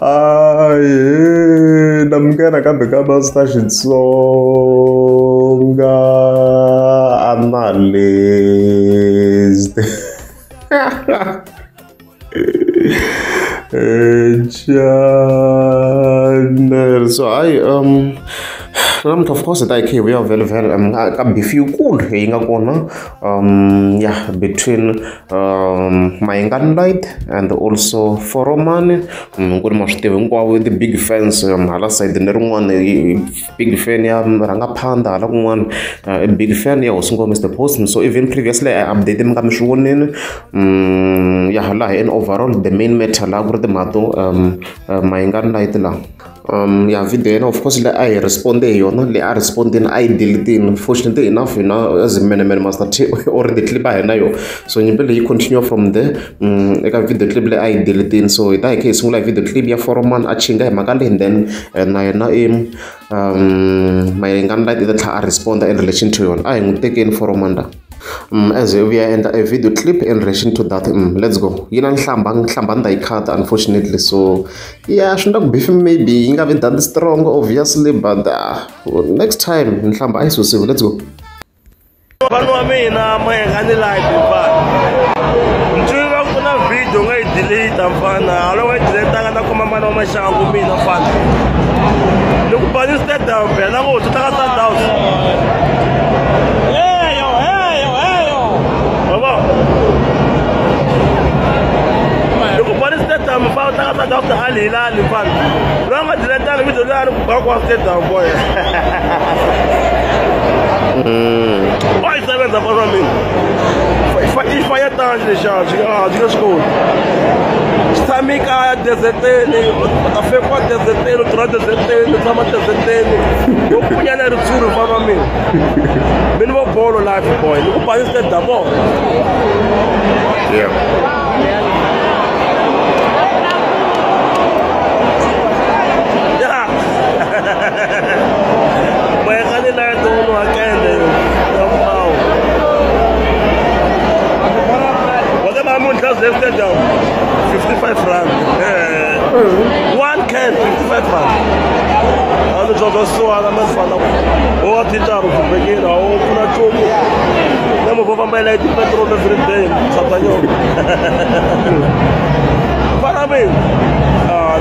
Ai, namkena kambe kabasta Xitsonga analyst. Channel. So of course that we are very can be few cool yeah, between Mayengan Light and also Foroman. Good much with the big fans ala side the one big fan ya Ranga Panda one a big fan ya also Mr. Post. So even previously I updated them come showing yeah and overall the main matter la the mato Mayengan Light la yeah, video of course I respond I respond I delete. Fortunately enough, as many master already clip I know. So you will continue from there. I video clip I delete. So it I case like video clip ya foreman achinga magali and then I Mayengan Light that I respond in relation to you. I will take in foreman. As we are in a video clip in relation to that, let's go. Unfortunately, so yeah, I should not be maybe you haven't done strong, obviously, but next time, let's go. Dr. Ali Lali Fan. Long as the time we do that, sit down, boy. Why is that for me? If I had done the charge, you go school. Stamika desertene, a fepa desertene, desertene, sama desertene. You put your little tour for me. Minimum ball of life, boy. Look at this double. Yeah. Left down 55 francs. One can 55 francs. And the judge so I'm not fan of what it are to begin or to choke. Never go my light petrol every day. Satanyo. But I mean,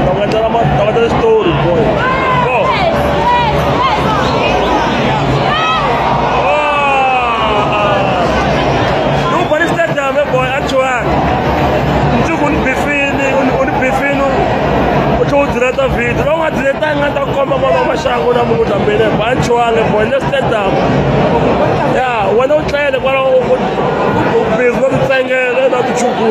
no matter what the story, boy. Nobody step down, boy. Actually. Direta vídeo, não adianta ainda como uma chave na mão também, né? Pancho ale, boy, let's set down. Yeah, when I try to go, please not saying not to chuku.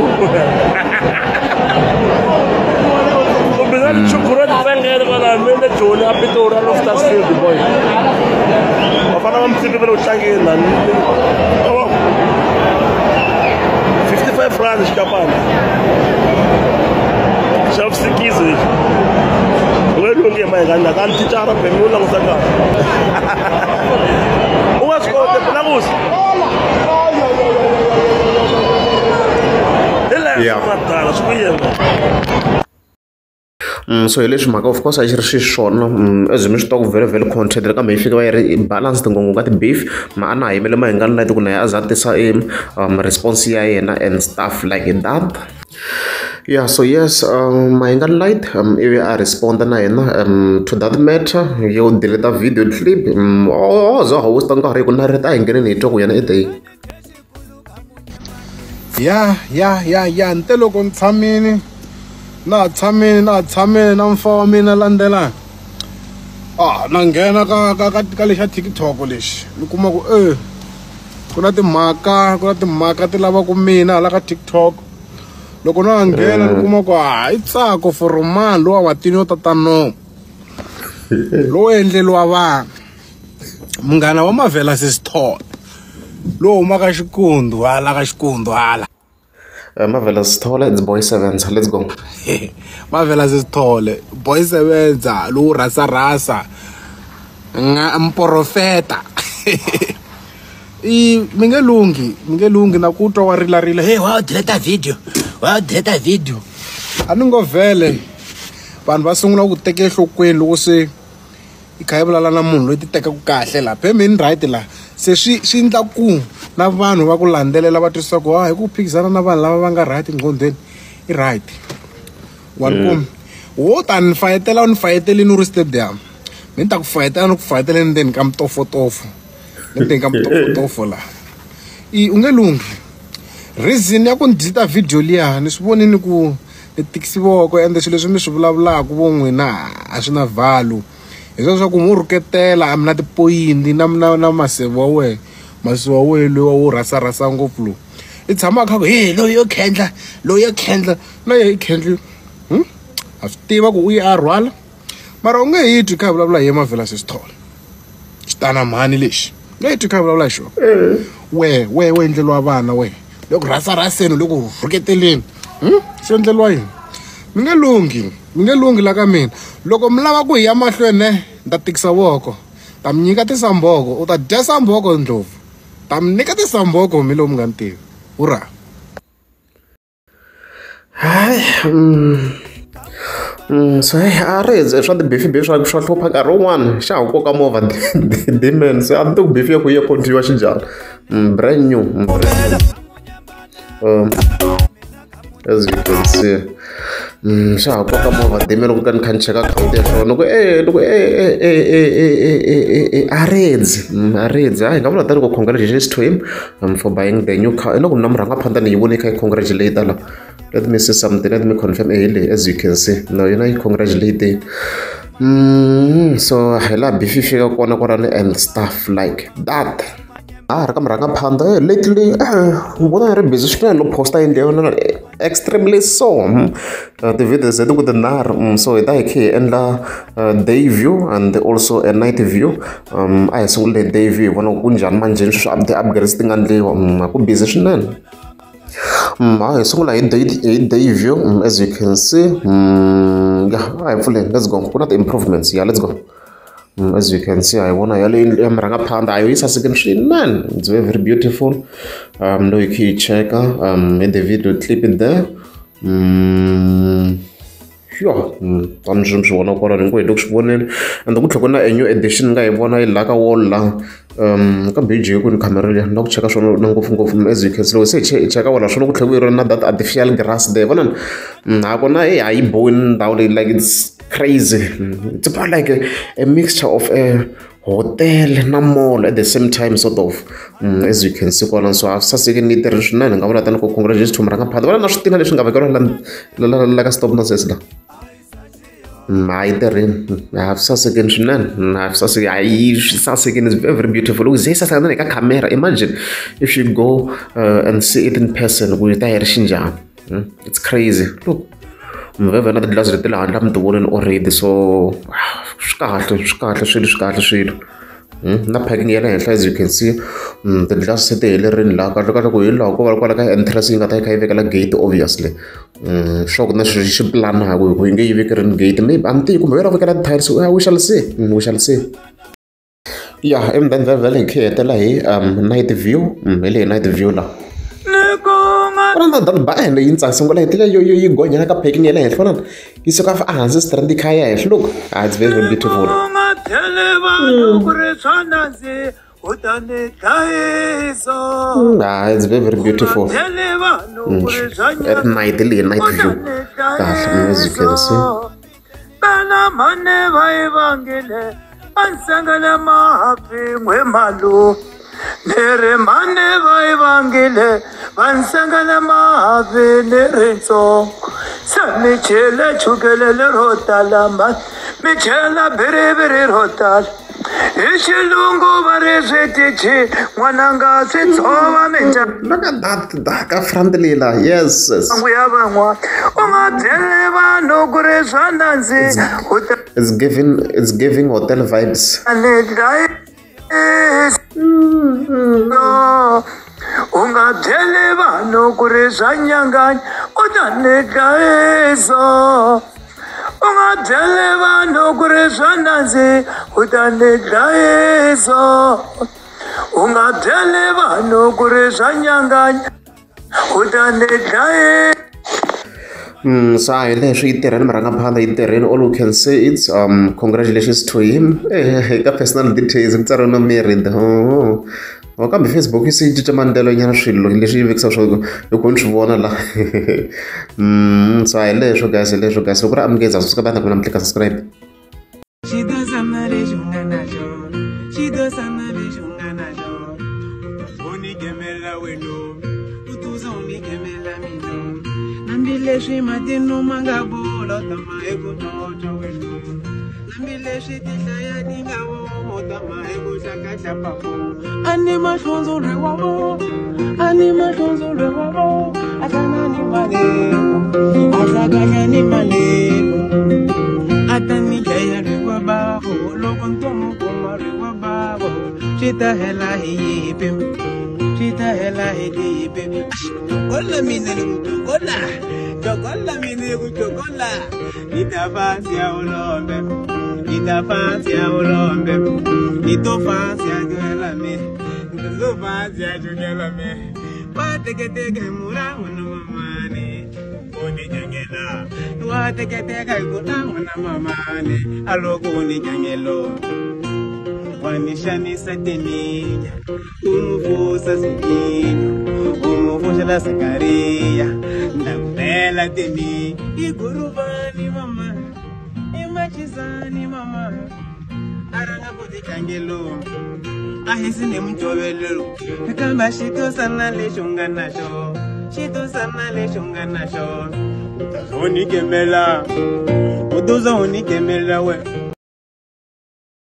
So bizarre chuku, not saying that when I'm in the zone, I'm bit over of that field, boy. If I'm seeing people chanting, 55 francs, Japan. Self easy. Where do you get my gun? I can't teach Arab and you long ago. What's called the Belarus? So of course I should shown as we talk very content like I figure balance the got beef man I will my gun like as at the same response and stuff like that. Yeah, so yes, my light if I respond to that matter, you delete the video clip. So host ang kari ko na rin tayo ganito ko yan ito. Yeah, ntelo kung tsamini na mfami na landela. Nangena ka lesha TikTok lexi. Ni kuma ku ku na timhaka ti lava ku mina la ka TikTok. Loko na nghena ni kuma ku i tsako for man lo wa matini yo tatano. Lo endleliwa va. Munghana wa Mavela Sithole. Lo huma ka Xikundu hala. Mavela Sithole, it's Boy Sevenza. Let's go. Mavela Sithole, Boy Sevenza, lo rasa. Mporofeta. Mingelungi na kutwa wa rila. Hey, wow, delete video. Aningo vele. vanhu va sungula ku teka enhlokweni loko se i kha i vulavula na munhu loyi ti tekaka kahle laha pemeni right laha se swi endla ku na vanhu va ku landzelela va twisisa ku hi ku phikizana na vanhu lava va nga right nqondweni i right wankum wo ta ni fayetela ni fayetelini u ri stadium ni ta ku fayetela ni ku fayetela ndzeni ka mtofotofo ndzeni ka mtofotofo laha u nge lungi reason ya ku ni dita video liya ni swi vonini ku ni tikisi voko ende swilo leswi mi swi vulavulaka vo n'wina a swi na value hi sweswo ku mu rhuketela na tipoyinti na maseve wa wena masiva wa wena loyi wo rasa ngopfu lowu i tshama kha ku loyi yo khendla na yi khendli a swi tiva ku u yi a rhwala mara u nge hi twi kha vulavula hi mavhela sesithole xitana mhani lexi nge hi twi kha vulavula hi xona we endleliwa vana we loko raseni loko rhuketeleni swi endleliwa yini mi nge lungi la ka mina loko mi lava ku hi ya mahlweni ni ta tikisa voko ta mi nyika tisamboko u ta dya samboko ndlovu ta mi nyika tisamboko mi lowu mi nga ni tivi hurra hayi so a ri swa tibifi swa hlupha nkarhi wun'wana xa ha koka movha dimen se a ni ti ku bifi ya ku yi continue xinjhani brand new as you can see xa ha koka movha dimen loko ka ni kha ni cheka akhawunti ya xona loko Aredzi hayi nga vula tani ku congratulations to him for buying the new car loko na murhangaphandla ni yi vone kha yi congratulate la let me see something let me confirm as you can see no yona yi congratulate so hi laha bifi fika kona kwalani and stuff like that ri ka murhangaphandla lately vona ri busy swinene no posta hi ndlela extremely so ti-videos leti ku tinharhu so hi ta hi kha hi endla day view and also a night view a hi sungule day view hi vona ku njhani manjheni swi ti-upgrades ti nga endliwa ku busy swinene hi sungula hi day view as you can see hi pfuleni let's go ku na ti-improvements let's go as you can see I vona yale murhangaphandla ayo yi sasekile swinene it's very beautiful no you can check in the video clip in there tani swi vona kwalani ni ku heti ku swi voneni and ku tlhela ku na a new edition nga hi vona yi laha ka wall la ka biji ku ni camera leyi na ku cheka swona na ngopfungopfu as you can see loko se hi cheka wala swona ku tlhela ku yi ri na that artificial grass there vonani ha kona a yi boweni ndhawu leyi like it's crazy it's about like a mixture of a hotel na mall at the same time sort of as you can see kwalani so a saseke ni tirhi swinene nga vula tani ku congratulations to murhangaphandla vona na switina leswi nga vekeriwa la ka stop nonsense la hayi tirhini a swi sasekeni swinene a swi saseki hayi swi sasekeni is very beautiful loko ze yi saseka na le ka camera imagine if you go and see it in person ku yi ta yi ri xinjhani it's crazy look mveve na tiglasi leti le handle a mi ti voneni already so swi kahle swilo na parking ya le henhla as you can see tiglasi se ti helerini laha kahle ku hi laha ko va kwala ka entrance yi nga ta yi kha yi vekela gate obviously sure ku na xi planaka hi yi nge yi vekerini gate maybe a ni tivi kumbe va la vekela tires we shall see yeah then vhele hi kha hetela hi night view hi le night view la na that band leyi ndzi sungula hi yi gonya ka parking ya le henhla vona yi suka a hansi strand yi kha ya henhla look it's very very beautiful it's very very beautiful at night le night view as you can see Nere mane vai vangile vansangala mahavele renzo sami chela chugele rotala mi chela bere rotal ishilungu varezetichi mwananga sitsova menja look at that ka front lila yes nguya vanwa ungadele vano kurezvananzi it's giving hotel vibes no ungadele vano kurezvanyanganya utanega eso ungadele vano kurezvananzi utanega eso ungadele vano kurezvanyanganya utanega So I leswi yi tirheni marangaphandla yi tirheni. All we can say is congratulations to him. Ka personal details ku tsariwa na married. Kambe Facebook yi se cinca maendlelo nyana swilo leswi yi vekisa swo loko ni swi vona la. So hi leswo guys, loko ri amukeza suka banda kuna mtlika subscribe. She does Only gemela weno, utuza only gemela mino. Nambileshi matino mangabolo tama ego tojo weno. Nambileshi tishaya dingawo tama ego shaka chapapo. Anima shonzo rewabo, atana ni malebo, ataganya ni malebo, atani jaya rewababo, lokontomo koma rewababo. Chita hela hi pim, chita hela hi pim. Gola mine gola, gola mine gola. Ita fansia ulombe, ita fansia ulombe, ito fansia gola me, ito fansia gola me. Wate kete mura wana mamane, oni jangela. Wate kete mura wana mamane, alogo oni jangelo. Wanishani sateninya, umuvusa sikinyo, umuvusha la sakaria, ndakupela teni, igurubani mama, imachizani mama, aranga kuti kangelo, ahisi ne mchowelelo, kamba shito sana le shunga nasho, utazoni kemela we.